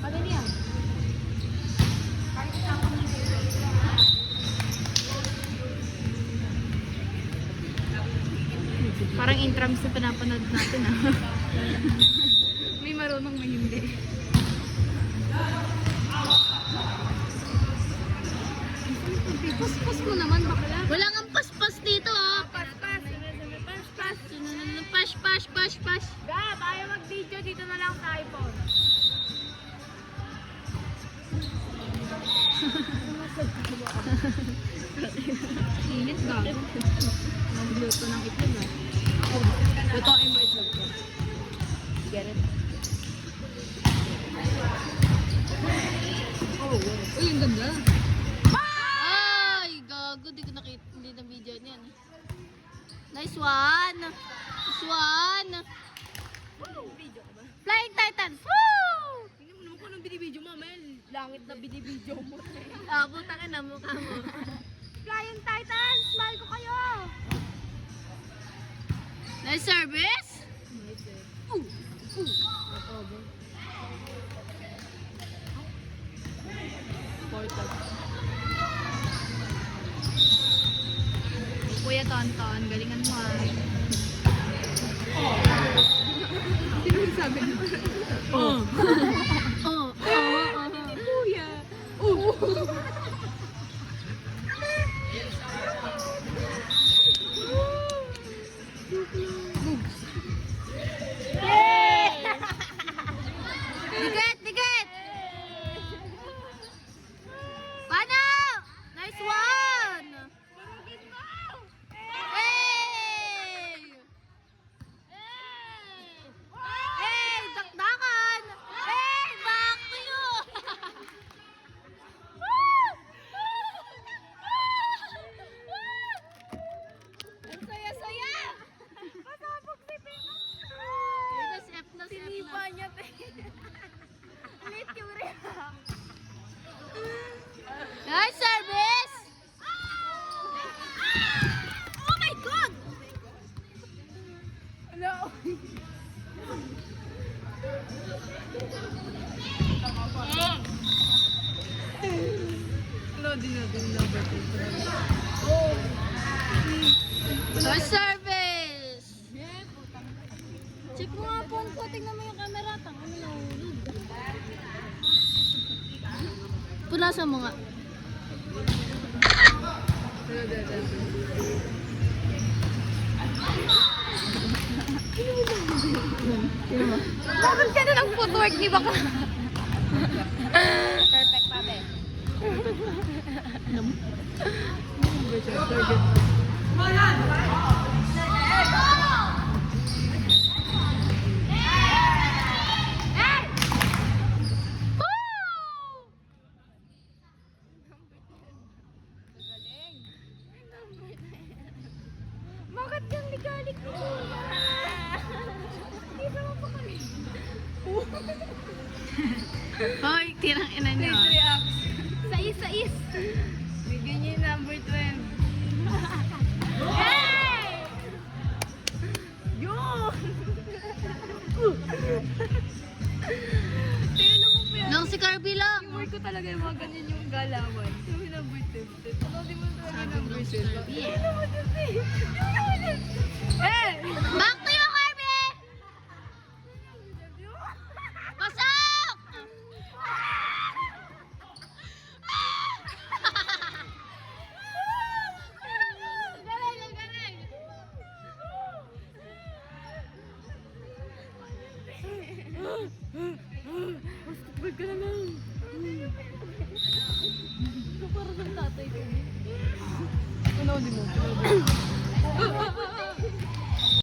Ano niya? Parang intrams na pinapanood natin May marunong, may hindi. Paspas mo naman, bakla. Wala kang paspas dito Paspas. Pas. Gab, ayaw mag-video dito na lang sa iPhone. Init ba? Nagluto ng itlog Lutoin mo itlog ko. Get it? Uy, ang ganda. Ay, gago. Di ko nakita. Hindi na video niyan. Nice one. Flying Titans. Woo! Hindi mo naman kung anong binibidyo mo, Mel. Langit na binibidyo mo. Butangin na mukha mo. Flying Titans! Smile ko kayo! Nice service. Kuya Tonton, galingan mo Sino yung sabi mo? Kuya! Diget! Paano? Nice one! Hey! Hey! Dakdakan! Hey! Back to you! Ang saya-saya! Pasabog si Pino! F na. Sinipa niya, te. Late yung react. Nice service! Oh my God! Hello? Nice service! Check mo nga phone ko, tingnan mo yung camera. Tangan mo nahulog. Punasan mo nga. Bakit ka na ng footwork, di ba ka? Perfect pa, te. Bakit kang ligalik mo? Hindi ba mapakali? Hoy, tirang ina niyo. Sais. Bigyan niyo yung number 12. Hey! Yun! Tingnan mo pa yan. Nang si Carby lang. Yung work ko talaga yung mga ganyan yung galawan. Sabi number 12. Ano, di mo talaga Sabi number nung si 12. Carby Ano mo 12?